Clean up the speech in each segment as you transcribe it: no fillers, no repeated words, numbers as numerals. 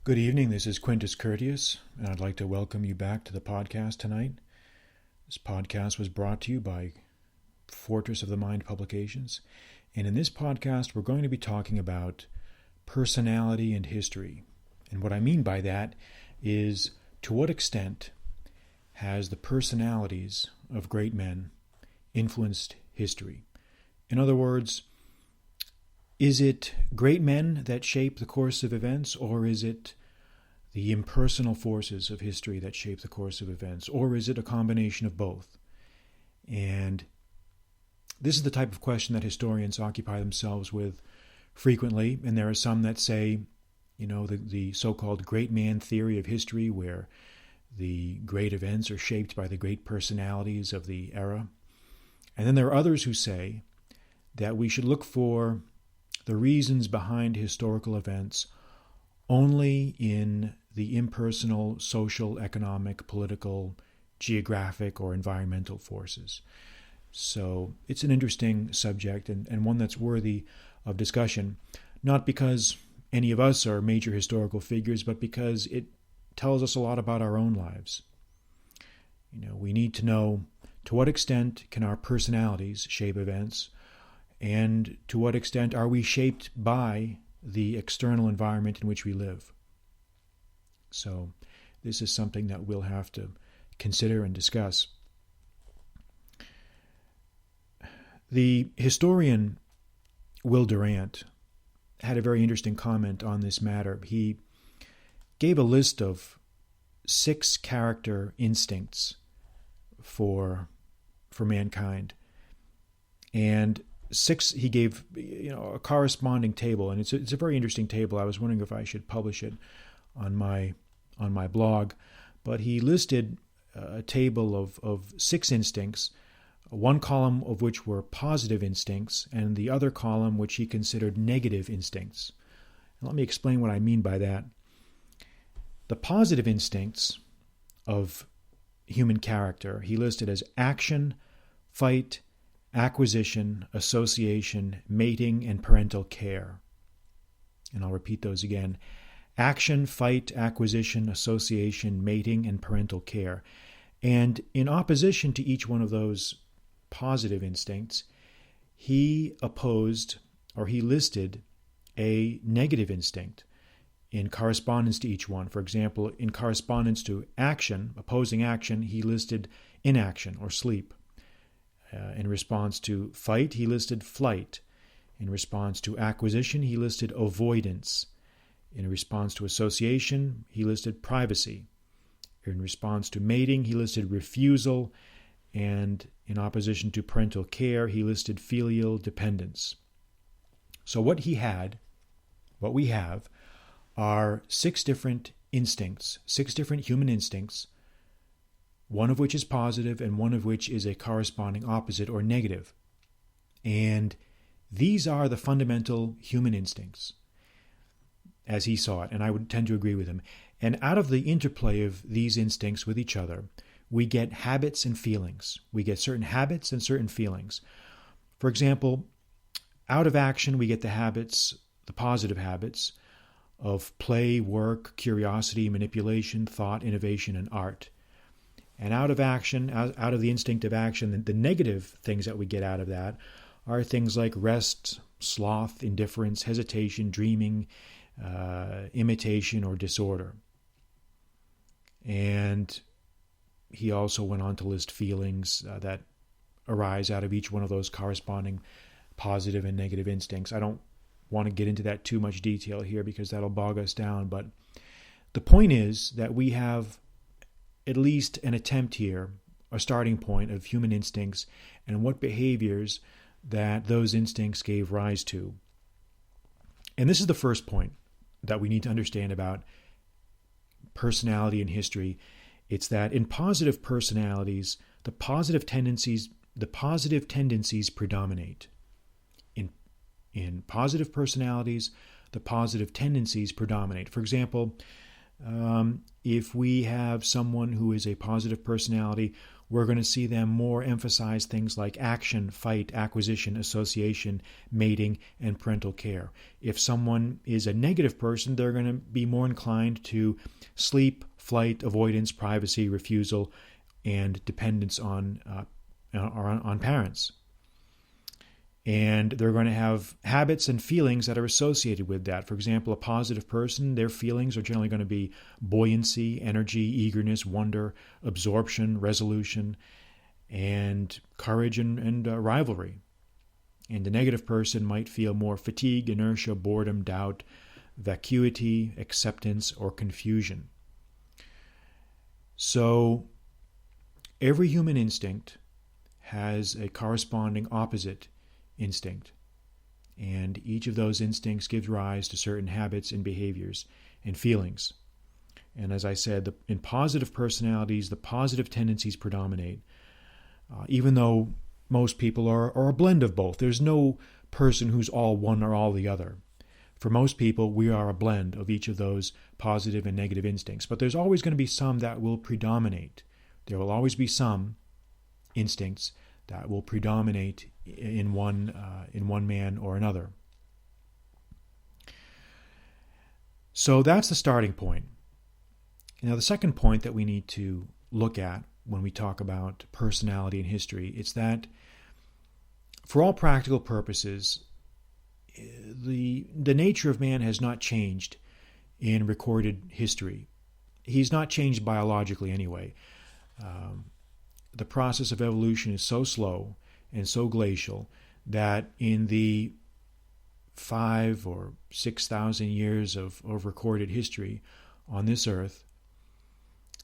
Good evening, this is Quintus Curtius, and I'd like to welcome you back to the podcast tonight. This podcast was brought to you by Fortress of the Mind Publications, and in this podcast we're going to be talking about personality and history. And what I mean by that is, to what extent has the personalities of great men influenced history? In other words, is it great men that shape the course of events, or is it the impersonal forces of history that shape the course of events, or is it a combination of both? And this is the type of question that historians occupy themselves with frequently, and there are some that say, the so-called great man theory of history, where the great events are shaped by the great personalities of the era. And then there are others who say that we should look for the reasons behind historical events only in the impersonal social, economic, political, geographic, or environmental forces. So it's an interesting subject and one that's worthy of discussion, not because any of us are major historical figures, but because it tells us a lot about our own lives. We need to know to what extent can our personalities shape events, and to what extent are we shaped by the external environment in which we live. So this is something that we'll have to consider and discuss. The historian Will Durant had a very interesting comment on this matter. He gave a list of 6 character instincts for mankind, and he gave a corresponding table, and it's a very interesting table. I was wondering if I should publish it on my blog, but he listed a table of 6 instincts, one column of which were positive instincts, and the other column which he considered negative instincts. And let me explain what I mean by that. The positive instincts of human character he listed as action, fight, acquisition, association, mating, and parental care. And I'll repeat those again. Action, fight, acquisition, association, mating, and parental care. And in opposition to each one of those positive instincts, he listed a negative instinct in correspondence to each one. For example, in correspondence to action, opposing action, he listed inaction or sleep. In response to fight, he listed flight. In response to acquisition, he listed avoidance. In response to association, he listed privacy. In response to mating, he listed refusal. And in opposition to parental care, he listed filial dependence. So what we have, are 6 different instincts, 6 different human instincts, one of which is positive and one of which is a corresponding opposite or negative. And these are the fundamental human instincts, as he saw it, and I would tend to agree with him. And out of the interplay of these instincts with each other, we get habits and feelings. We get certain habits and certain feelings. For example, out of action, we get the positive habits of play, work, curiosity, manipulation, thought, innovation, and art. And out of action, out of the instinct of action, the negative things that we get out of that are things like rest, sloth, indifference, hesitation, dreaming, imitation, or disorder. And he also went on to list feelings that arise out of each one of those corresponding positive and negative instincts. I don't want to get into that too much detail here because that'll bog us down, but the point is that we have at least an attempt here, a starting point of human instincts and what behaviors that those instincts gave rise to. And this is the first point that we need to understand about personality and history. It's that in positive personalities, the positive tendencies predominate. In positive personalities, the positive tendencies predominate. For example, if we have someone who is a positive personality, we're going to see them more emphasize things like action, fight, acquisition, association, mating, and parental care. If someone is a negative person, they're going to be more inclined to sleep, flight, avoidance, privacy, refusal, and dependence on parents. And they're going to have habits and feelings that are associated with that. For example, a positive person, their feelings are generally going to be buoyancy, energy, eagerness, wonder, absorption, resolution, and courage and rivalry. And a negative person might feel more fatigue, inertia, boredom, doubt, vacuity, acceptance, or confusion. So every human instinct has a corresponding opposite instinct. And each of those instincts gives rise to certain habits and behaviors and feelings. And as I said, in positive personalities, the positive tendencies predominate, even though most people are a blend of both. There's no person who's all one or all the other. For most people, we are a blend of each of those positive and negative instincts. But there's always going to be some that will predominate. There will always be some instincts that will predominate in one man or another. So that's the starting point. Now, the second point that we need to look at when we talk about personality and history, it's that for all practical purposes, the nature of man has not changed in recorded history. He's not changed biologically anyway. The process of evolution is so slow and so glacial that in the 5,000 or 6,000 years of recorded history on this earth,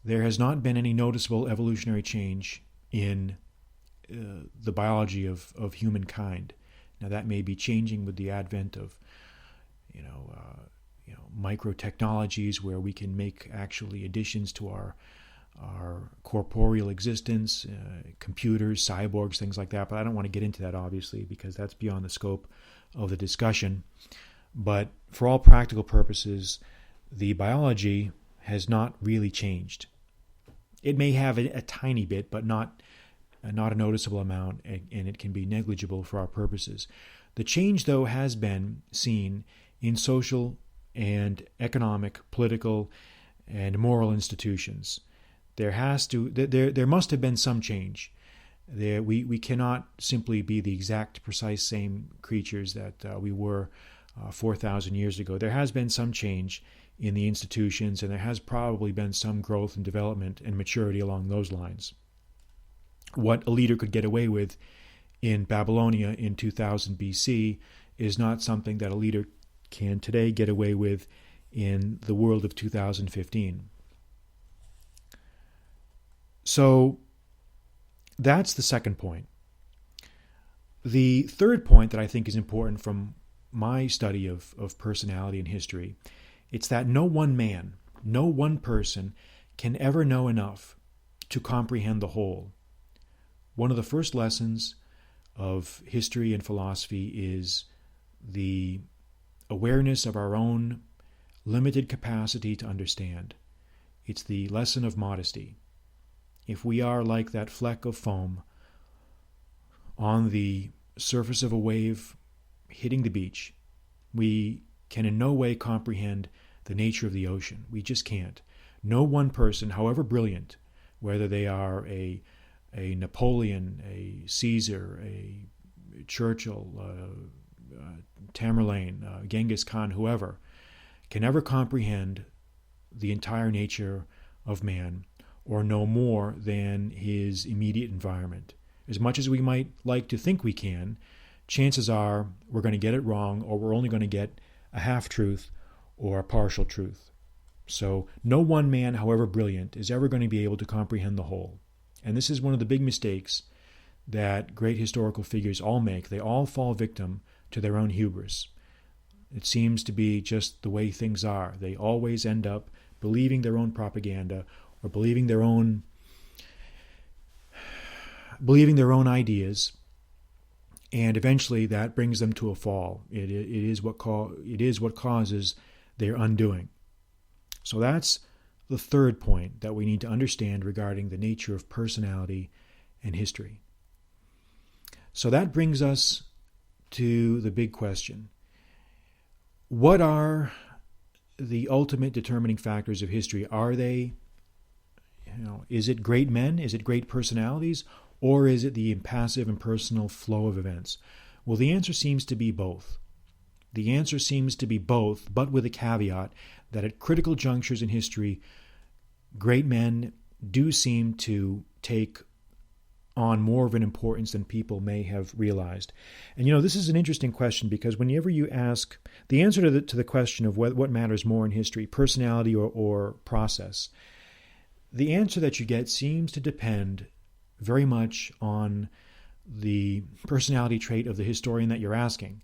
there has not been any noticeable evolutionary change in the biology of humankind. Now that may be changing with the advent of microtechnologies where we can make actually additions to our corporeal existence, computers, cyborgs, things like that. But I don't want to get into that, obviously, because that's beyond the scope of the discussion. But for all practical purposes, the biology has not really changed. It may have a tiny bit, but not a noticeable amount, and it can be negligible for our purposes. The change, though, has been seen in social and economic, political, and moral institutions. There must have been some change. We cannot simply be the exact, precise same creatures that we were 4,000 years ago. There has been some change in the institutions, and there has probably been some growth and development and maturity along those lines. What a leader could get away with in Babylonia in 2000 BC is not something that a leader can today get away with in the world of 2015. So that's the second point. The third point that I think is important from my study of personality and history, it's that no one man, no one person can ever know enough to comprehend the whole. One of the first lessons of history and philosophy is the awareness of our own limited capacity to understand. It's the lesson of modesty. If we are like that fleck of foam on the surface of a wave hitting the beach, we can in no way comprehend the nature of the ocean. We just can't. No one person, however brilliant, whether they are a Napoleon, a Caesar, a Churchill, Tamerlane, Genghis Khan, whoever, can ever comprehend the entire nature of man or know more than his immediate environment. As much as we might like to think we can, chances are we're going to get it wrong, or we're only going to get a half-truth or a partial truth. So no one man, however brilliant, is ever going to be able to comprehend the whole. And this is one of the big mistakes that great historical figures all make. They all fall victim to their own hubris. It seems to be just the way things are. They always end up believing their own propaganda or believing their own ideas, and eventually that brings them to a fall. It is what causes their undoing. So that's the third point that we need to understand regarding the nature of personality and history. So that brings us to the big question. What are the ultimate determining factors of history? Are they, is it great men? Is it great personalities? Or is it the impassive and personal flow of events? Well, the answer seems to be both. The answer seems to be both, but with a caveat that at critical junctures in history, great men do seem to take on more of an importance than people may have realized. And this is an interesting question, because whenever you ask the answer to the question of what matters more in history, personality or process, the answer that you get seems to depend very much on the personality trait of the historian that you're asking.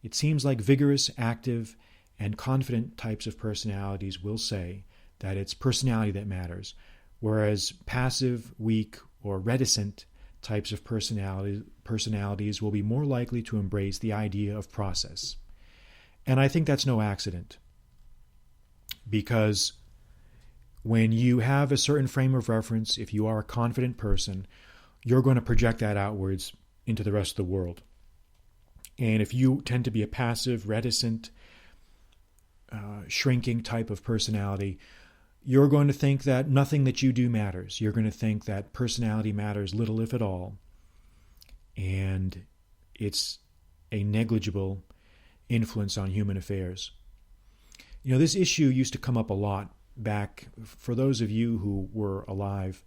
It seems like vigorous, active, and confident types of personalities will say that it's personality that matters, whereas passive, weak, or reticent types of personalities will be more likely to embrace the idea of process. And I think that's no accident, because when you have a certain frame of reference, if you are a confident person, you're going to project that outwards into the rest of the world. And if you tend to be a passive, reticent, shrinking type of personality, you're going to think that nothing that you do matters. You're going to think that personality matters little, if at all. And it's a negligible influence on human affairs. This issue used to come up a lot back, for those of you who were alive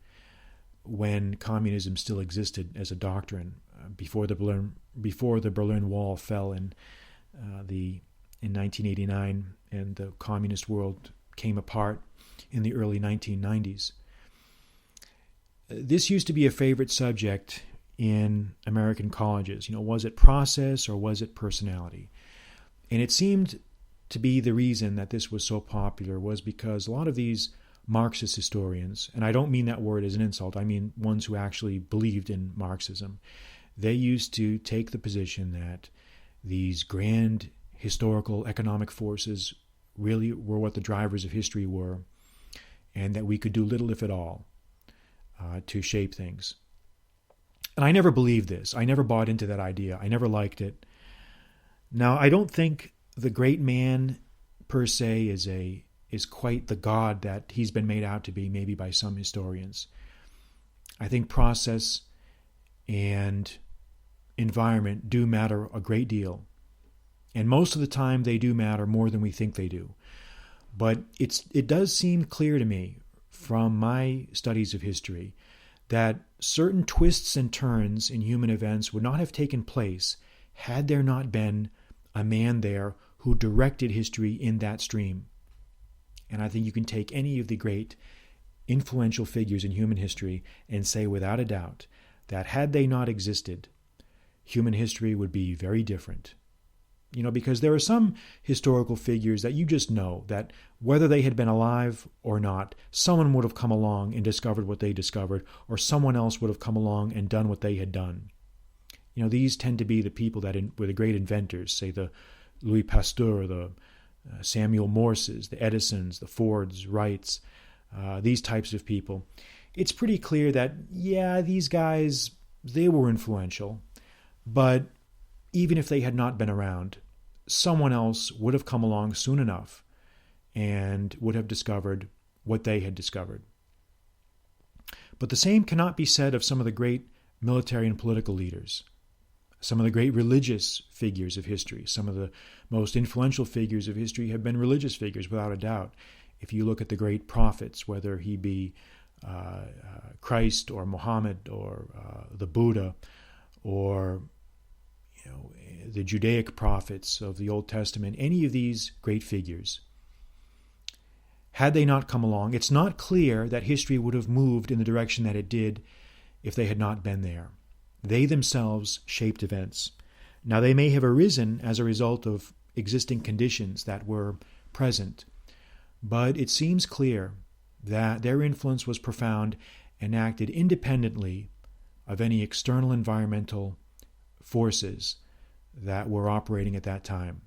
when communism still existed as a doctrine, before the Berlin Wall fell in 1989, and the communist world came apart in the early 1990s. This used to be a favorite subject in American colleges. Was it process or was it personality? And it seemed to be the reason that this was so popular was because a lot of these Marxist historians, and I don't mean that word as an insult, I mean ones who actually believed in Marxism, they used to take the position that these grand historical economic forces really were what the drivers of history were, and that we could do little, if at all, to shape things. And I never believed this. I never bought into that idea. I never liked it. Now, I don't think the great man per se is quite the god that he's been made out to be, maybe by some historians. I think process and environment do matter a great deal. And most of the time they do matter more than we think they do. But it does seem clear to me from my studies of history that certain twists and turns in human events would not have taken place had there not been a man there who directed history in that stream. And I think you can take any of the great influential figures in human history and say without a doubt that had they not existed, human history would be very different. Because there are some historical figures that you just know that whether they had been alive or not, someone would have come along and discovered what they discovered, or someone else would have come along and done what they had done. These tend to be the people that were the great inventors, say the Louis Pasteur, the Samuel Morses, the Edisons, the Fords, Wrights, these types of people. It's pretty clear that, these guys, they were influential, but even if they had not been around, someone else would have come along soon enough and would have discovered what they had discovered. But the same cannot be said of some of the great military and political leaders, some of the great religious figures of history. Some of the most influential figures of history have been religious figures, without a doubt. If you look at the great prophets, whether he be Christ or Muhammad or the Buddha or the Judaic prophets of the Old Testament, any of these great figures, had they not come along, it's not clear that history would have moved in the direction that it did if they had not been there. They themselves shaped events. Now, they may have arisen as a result of existing conditions that were present, but it seems clear that their influence was profound and acted independently of any external environmental forces that were operating at that time.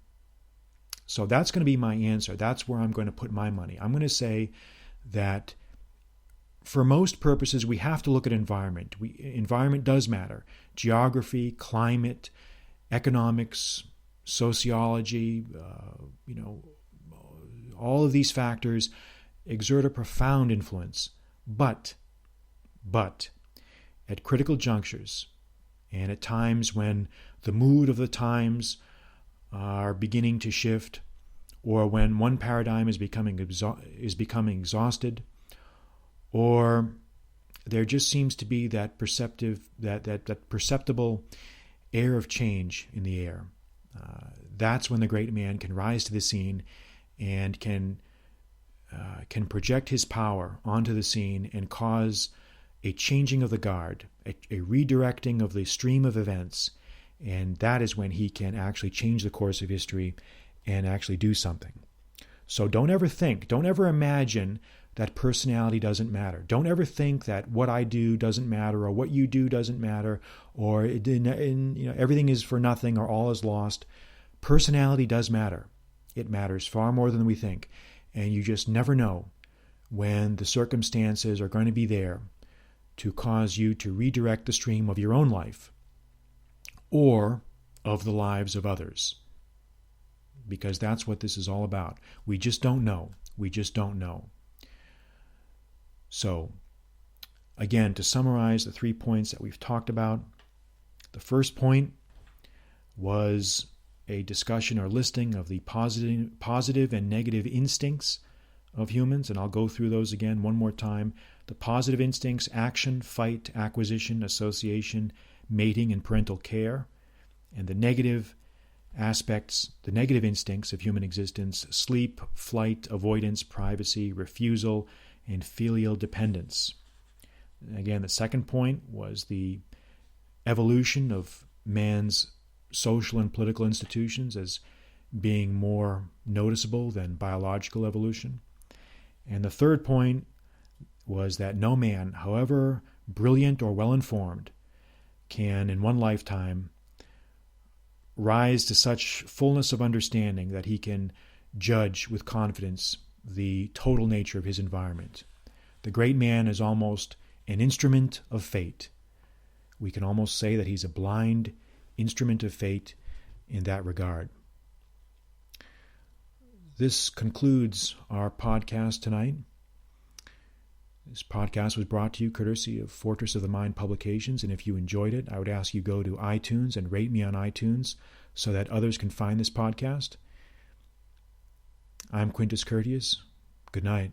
So that's going to be my answer. That's where I'm going to put my money. I'm going to say that for most purposes, we have to look at environment. Environment does matter. Geography, climate, economics, sociology, all of these factors exert a profound influence. But, at critical junctures, and at times when the mood of the times are beginning to shift, or when one paradigm is becoming exhausted, or there just seems to be that perceptible air of change in the air, that's when the great man can rise to the scene and can project his power onto the scene and cause a changing of the guard, a redirecting of the stream of events, and that is when he can actually change the course of history and actually do something. So don't ever imagine that personality doesn't matter. Don't ever think that what I do doesn't matter, or what you do doesn't matter, or everything is for nothing, or all is lost. Personality does matter. It matters far more than we think, and you just never know when the circumstances are going to be there to cause you to redirect the stream of your own life or of the lives of others. Because that's what this is all about. We just don't know. We just don't know. So, again, to summarize the 3 points that we've talked about, the first point was a discussion or listing of the positive and negative instincts of humans, and I'll go through those again one more time. The positive instincts: action, fight, acquisition, association, mating, and parental care. And the negative aspects, the negative instincts of human existence: sleep, flight, avoidance, privacy, refusal, and filial dependence. Again, the second point was the evolution of man's social and political institutions as being more noticeable than biological evolution. And the third point was that no man, however brilliant or well-informed, can in one lifetime rise to such fullness of understanding that he can judge with confidence the total nature of his environment. The great man is almost an instrument of fate. We can almost say that he's a blind instrument of fate in that regard. This concludes our podcast tonight. This podcast was brought to you courtesy of Fortress of the Mind Publications, and if you enjoyed it, I would ask you go to iTunes and rate me on iTunes so that others can find this podcast. I'm Quintus Curtius. Good night.